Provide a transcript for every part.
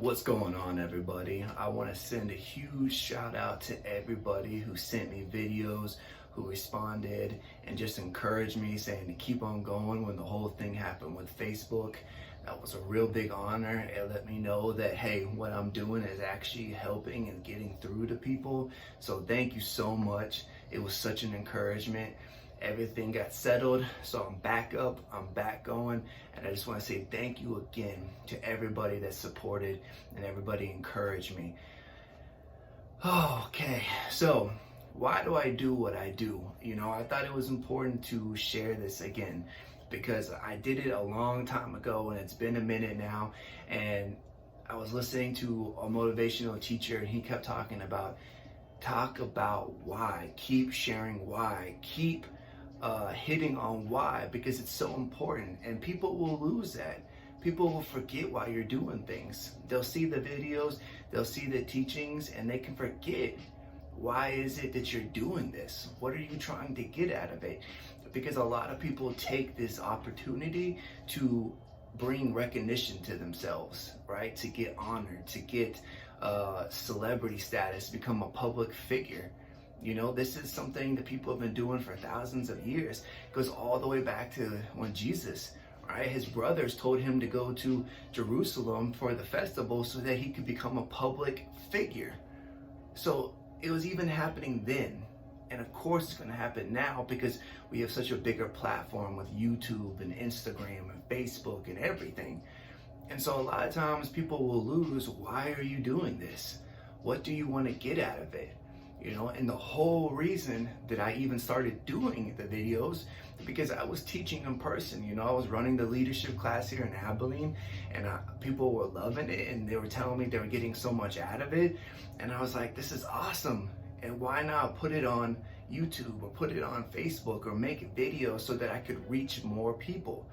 What's going on, everybody? I want to send a huge shout out to everybody who sent me videos, who responded and just encouraged me, saying to keep on going when the whole thing happened with Facebook. That was a real big honor. It let me know that, hey, what I'm doing is actually helping and getting through to people. So thank you so much. It was such an encouragement. Everything got settled, so I'm back up, I'm back going, and I just want to say thank you again to everybody that supported and everybody encouraged me. Okay, so why do I do what I do? I thought it was important to share this again because I did it a long time ago and it's been a minute now, and I was listening to a motivational teacher and he kept talk about why, keep sharing why, keep hitting on why, because it's so important, and people will lose that. People will forget why you're doing things. They'll see the videos, they'll see the teachings, and they can forget, why is it that you're doing this? What are you trying to get out of it? Because a lot of people take this opportunity to bring recognition to themselves, right? To get honored, to get celebrity status, become a public figure. This is something that people have been doing for thousands of years. It goes all the way back to when Jesus, right? His brothers told him to go to Jerusalem for the festival so that he could become a public figure. So it was even happening then. And of course it's going to happen now because we have such a bigger platform with YouTube and Instagram and Facebook and everything. And so a lot of times people will lose, why are you doing this? What do you want to get out of it? And the whole reason that I even started doing the videos, because I was teaching in person. I was running the leadership class here in Abilene, and people were loving it, and they were telling me they were getting so much out of it. And I was like, this is awesome. And why not put it on YouTube or put it on Facebook or make videos so that I could reach more people?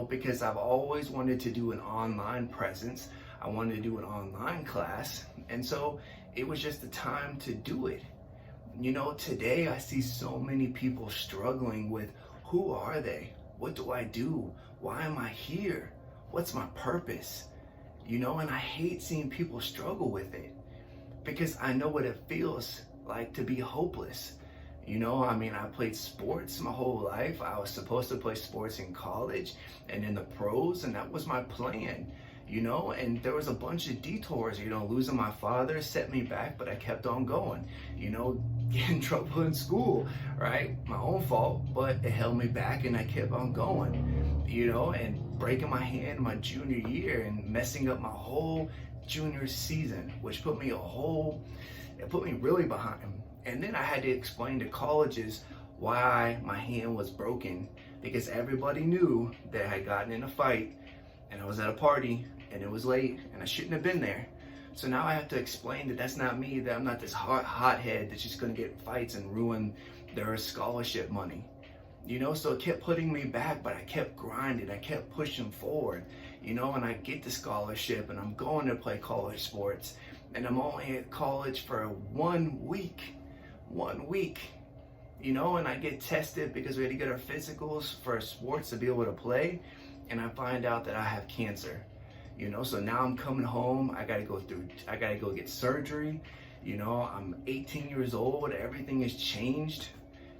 Because I've always wanted to do an online presence. I wanted to do an online class. And so it was just the time to do it. Today I see so many people struggling with, who are they? What do I do? Why am I here? What's my purpose? And I hate seeing people struggle with it because I know what it feels like to be hopeless. I played sports my whole life. I was supposed to play sports in college and in the pros, and that was my plan. And there was a bunch of detours, losing my father set me back, but I kept on going, get in trouble in school, right? My own fault, but it held me back and I kept on going, and breaking my hand my junior year and messing up my whole junior season, which put me really behind. And then I had to explain to colleges why my hand was broken, because everybody knew that I had gotten in a fight and I was at a party and it was late and I shouldn't have been there. So now I have to explain that that's not me, that I'm not this hothead that's just gonna get fights and ruin their scholarship money. So it kept putting me back, but I kept grinding, I kept pushing forward, and I get the scholarship and I'm going to play college sports, and I'm only at college for 1 week, and I get tested because we had to get our physicals for sports to be able to play, and I find out that I have cancer. So now I'm coming home, I gotta go get surgery. I'm 18 years old, everything has changed.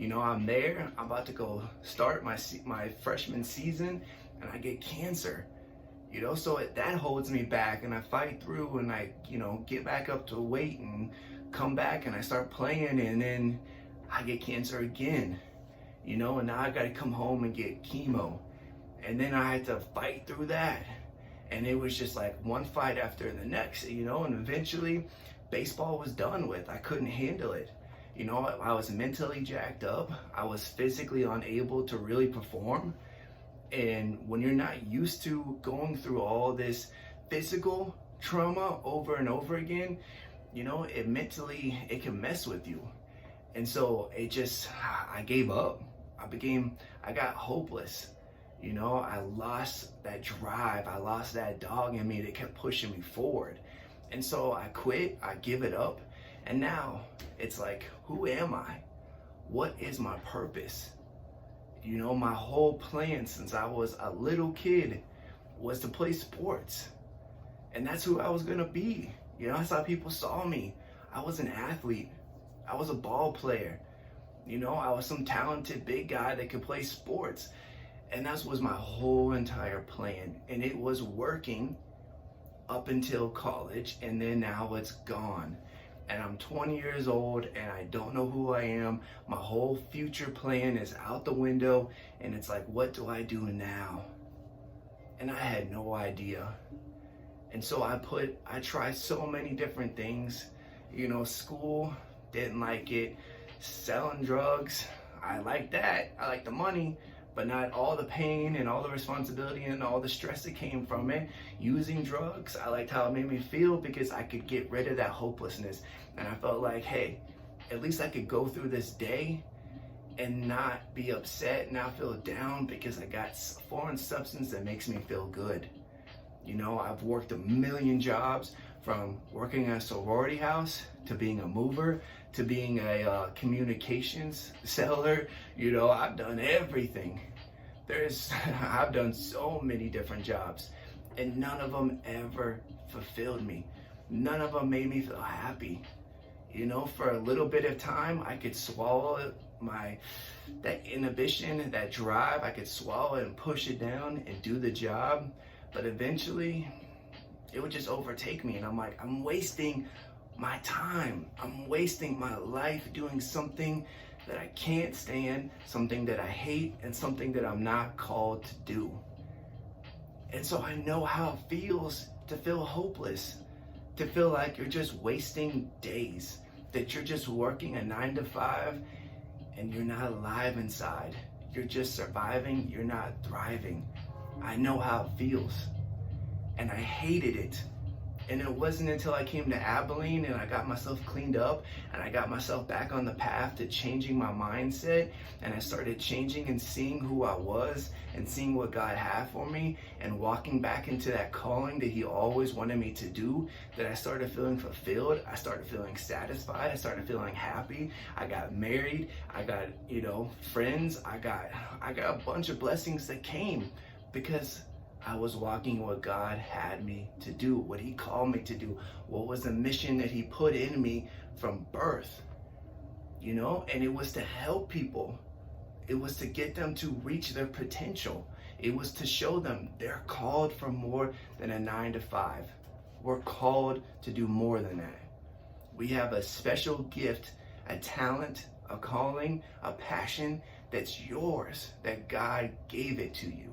I'm there, I'm about to go start my freshman season, and I get cancer. So that holds me back, and I fight through, and I, get back up to weight and come back, and I start playing, and then I get cancer again. And now I gotta come home and get chemo. And then I had to fight through that. And it was just like one fight after the next, and eventually baseball was done with. I couldn't handle it. I was mentally jacked up. I was physically unable to really perform. And when you're not used to going through all this physical trauma over and over again, it can mess with you. And so I gave up. I got hopeless. I lost that drive. I lost that dog in me that kept pushing me forward. And so I quit, I give it up. And now it's like, who am I? What is my purpose? My whole plan since I was a little kid was to play sports. And that's who I was gonna be. You know, that's how people saw me. I was an athlete. I was a ball player. You know, I was some talented big guy that could play sports. And that was my whole entire plan. And it was working up until college, and then now it's gone. And I'm 20 years old and I don't know who I am. My whole future plan is out the window, and it's like, what do I do now? And I had no idea. And so I tried so many different things. You know, school, didn't like it. Selling drugs, I like that. I like the money, but not all the pain and all the responsibility and all the stress that came from it. Using drugs, I liked how it made me feel because I could get rid of that hopelessness. And I felt like, hey, at least I could go through this day and not be upset, not feel down, because I got a foreign substance that makes me feel good. You know, I've worked a million jobs, from working at a sorority house to being a mover to being a communications seller. You know, I've done everything. I've done so many different jobs, and none of them ever fulfilled me. None of them made me feel happy. You know, for a little bit of time, I could swallow that inhibition, that drive. I could swallow it and push it down and do the job. But eventually, it would just overtake me. And I'm like, I'm wasting my time. I'm wasting my life doing something that I can't stand, something that I hate, and something that I'm not called to do. And so I know how it feels to feel hopeless, to feel like you're just wasting days, that you're just working a 9 to 5 and you're not alive inside. You're just surviving, you're not thriving. I know how it feels, and I hated it. And it wasn't until I came to Abilene and I got myself cleaned up and I got myself back on the path to changing my mindset, and I started changing and seeing who I was and seeing what God had for me and walking back into that calling that He always wanted me to do, that I started feeling fulfilled. I started feeling satisfied. I started feeling happy. I got married. I got, friends. I got a bunch of blessings that came because I was walking what God had me to do, what He called me to do, what was the mission that He put in me from birth, and it was to help people. It was to get them to reach their potential. It was to show them they're called for more than a 9 to 5. We're called to do more than that. We have a special gift, a talent, a calling, a passion that's yours, that God gave it to you.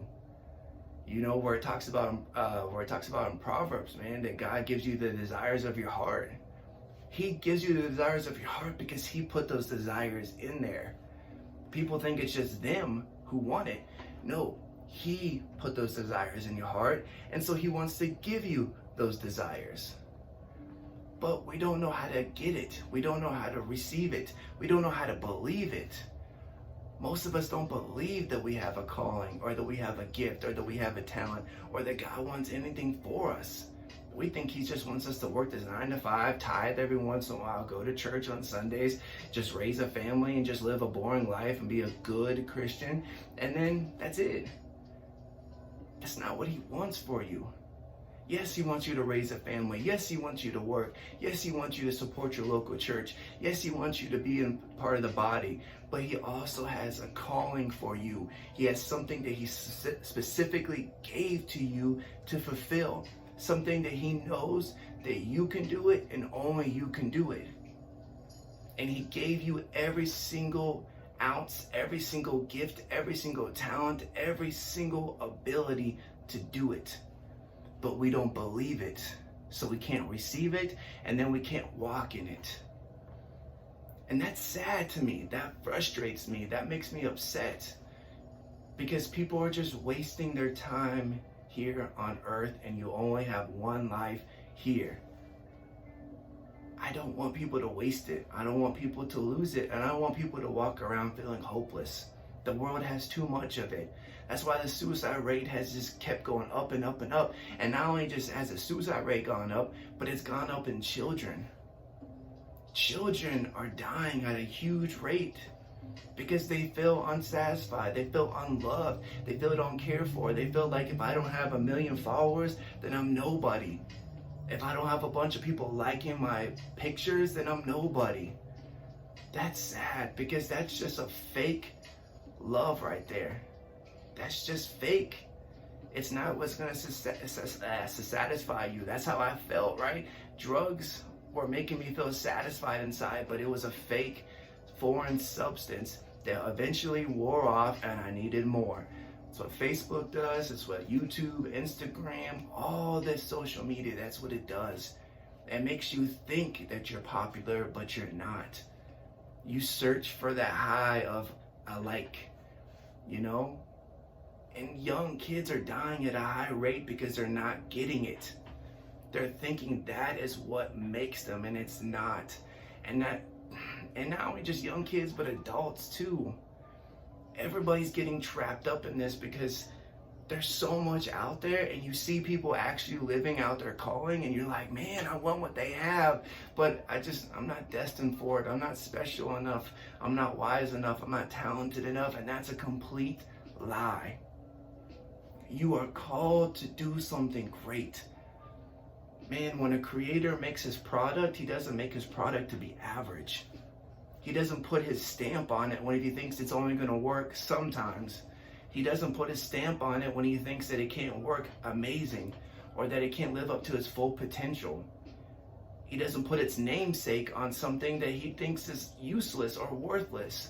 Where it talks about in Proverbs, man, that God gives you the desires of your heart. He gives you the desires of your heart because He put those desires in there. People think it's just them who want it. No, He put those desires in your heart, and so He wants to give you those desires. But we don't know how to get it. We don't know how to receive it. We don't know how to believe it. Most of us don't believe that we have a calling, or that we have a gift, or that we have a talent, or that God wants anything for us. We think He just wants us to work this 9 to 5, tithe every once in a while, go to church on Sundays, just raise a family and just live a boring life and be a good Christian, and then that's it. That's not what He wants for you. Yes, He wants you to raise a family. Yes, He wants you to work. Yes, He wants you to support your local church. Yes, He wants you to be a part of the body. But He also has a calling for you. He has something that He specifically gave to you to fulfill. Something that He knows that you can do it and only you can do it. And He gave you every single ounce, every single gift, every single talent, every single ability to do it. But we don't believe it, so we can't receive it, and then we can't walk in it. And that's sad to me. That frustrates me. That makes me upset, because people are just wasting their time here on earth, and you only have one life here. I don't want people to waste it. I don't want people to lose it, and I don't want people to walk around feeling hopeless. The world has too much of it. That's why the suicide rate has just kept going up and up and up. And not only just has the suicide rate gone up, but it's gone up in children. Children are dying at a huge rate because they feel unsatisfied. They feel unloved. They feel uncared for. They feel like if I don't have 1 million followers, then I'm nobody. If I don't have a bunch of people liking my pictures, then I'm nobody. That's sad, because that's just a fake love right there. That's just fake. It's not what's going to satisfy you. That's how I felt, right? Drugs were making me feel satisfied inside, but it was a fake foreign substance that eventually wore off, and I needed more. It's what Facebook does. It's what YouTube, Instagram, all this social media, that's what it does. It makes you think that you're popular, but you're not. You search for that high of a like, you know? And young kids are dying at a high rate because they're not getting it. They're thinking that is what makes them, and it's not. And not only just young kids, but adults too. Everybody's getting trapped up in this because there's so much out there, and you see people actually living out their calling, and you're like, man, I want what they have, but I'm not destined for it. I'm not special enough. I'm not wise enough. I'm not talented enough. And that's a complete lie. You are called to do something great. Man, when a creator makes his product, he doesn't make his product to be average. He doesn't put his stamp on it when he thinks it's only going to work sometimes. He doesn't put his stamp on it when he thinks that it can't work amazing, or that it can't live up to its full potential. He doesn't put its namesake on something that he thinks is useless or worthless.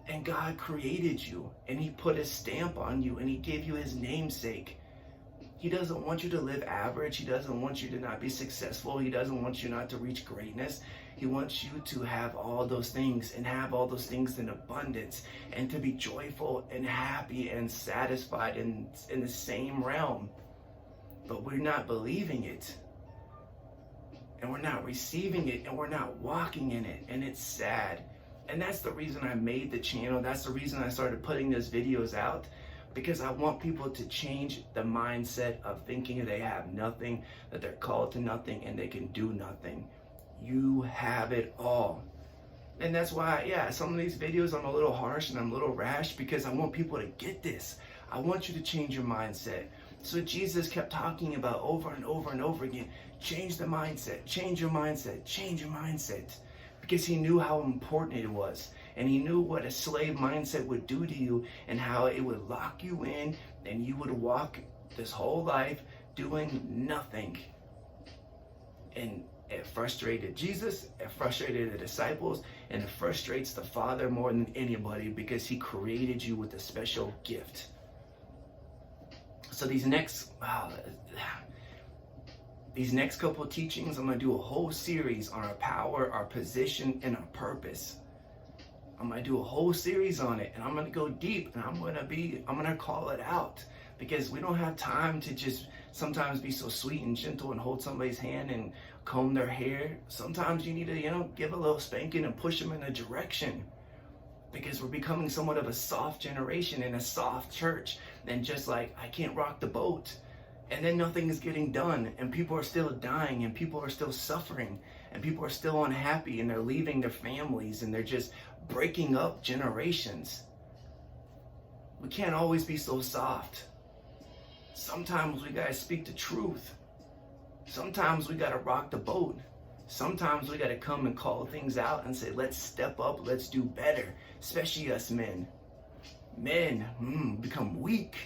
And God created you, and he put his stamp on you, and he gave you his namesake. He doesn't want you to live average. He doesn't want you to not be successful. He doesn't want you not to reach greatness. He wants you to have all those things, and have all those things in abundance, and to be joyful and happy and satisfied in the same realm. But we're not believing it, and we're not receiving it, and we're not walking in it, and it's sad. And that's the reason I made the channel. That's the reason I started putting those videos out, because I want people to change the mindset of thinking they have nothing, that they're called to nothing, and they can do nothing. You have it all. And that's why, some of these videos I'm a little harsh and I'm a little rash, because I want people to get this. I want you to change your mindset. So Jesus kept talking about over and over and over again, change the mindset, change your mindset, change your mindset. Because he knew how important it was, and he knew what a slave mindset would do to you, and how it would lock you in, and you would walk this whole life doing nothing. And it frustrated Jesus, it frustrated the disciples, and it frustrates the Father more than anybody, because he created you with a special gift. So these next couple of teachings, I'm going to do a whole series on our power, our position, and our purpose. I'm going to do a whole series on it, and I'm going to go deep, and I'm going to call it out, because we don't have time to just sometimes be so sweet and gentle and hold somebody's hand and comb their hair. Sometimes you need to, give a little spanking and push them in a direction, because we're becoming somewhat of a soft generation and a soft church, and just like, I can't rock the boat. And then nothing is getting done, and people are still dying, and people are still suffering, and people are still unhappy, and they're leaving their families, and they're just breaking up generations. We can't always be so soft. Sometimes we gotta speak the truth. Sometimes we gotta rock the boat. Sometimes we gotta come and call things out and say, let's step up, let's do better, especially us men. Men become weak.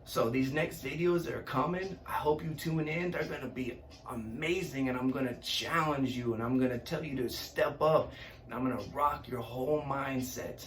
So these next videos that are coming, I hope you tune in. They're going to be amazing, and I'm going to challenge you, and I'm going to tell you to step up, and I'm going to rock your whole mindset.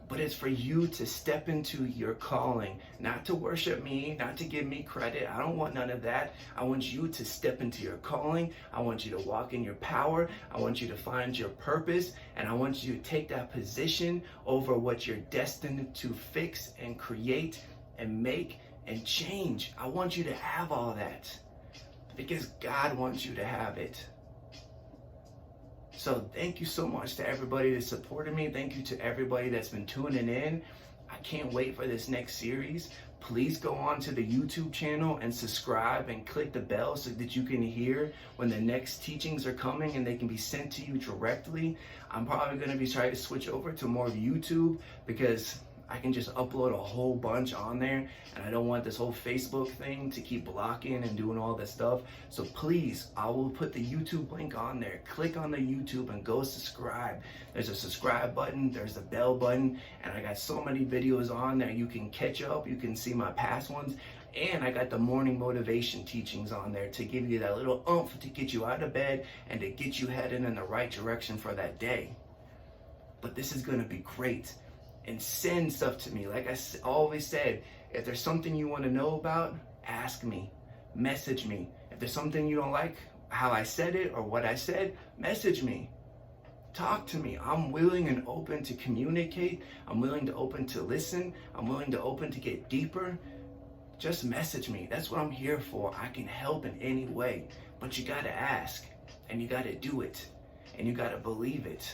But it's for you to step into your calling, not to worship me, not to give me credit. I don't want none of that. I want you to step into your calling. I want you to walk in your power. I want you to find your purpose, and I want you to take that position over what you're destined to fix and create and make and change. I want you to have all that, because God wants you to have it. So thank you so much to everybody that supported me. Thank you to everybody that's been tuning in. I can't wait for this next series. Please go on to the YouTube channel and subscribe and click the bell so that you can hear when the next teachings are coming, and they can be sent to you directly. I'm probably going to be trying to switch over to more of YouTube, because I can just upload a whole bunch on there, and I don't want this whole Facebook thing to keep blocking and doing all this stuff. So please, I will put the YouTube link on there. Click on the YouTube and go subscribe. There's a subscribe button, there's a bell button, and I got so many videos on there. You can catch up, you can see my past ones, and I got the morning motivation teachings on there to give you that little oomph to get you out of bed and to get you heading in the right direction for that day. But this is gonna be great. And send stuff to me. Like I always said, if there's something you want to know about, ask me, message me. If there's something you don't like how I said it or what I said, message me. Talk to me. I'm willing and open to communicate. I'm willing to open to listen. I'm willing to open to get deeper. Just message me. That's what I'm here for. I can help in any way. But you got to ask, and you got to do it, and you got to believe it.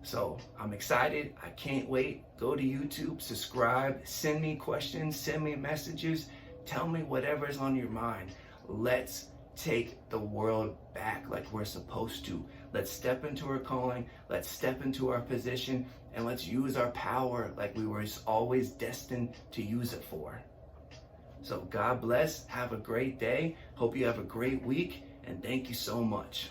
So I'm excited. I can't wait. Go to YouTube, subscribe, send me questions, send me messages, tell me whatever's on your mind. Let's take the world back like we're supposed to. Let's step into our calling, let's step into our position, and let's use our power like we were always destined to use it for. So God bless. Have a great day. Hope you have a great week, and thank you so much.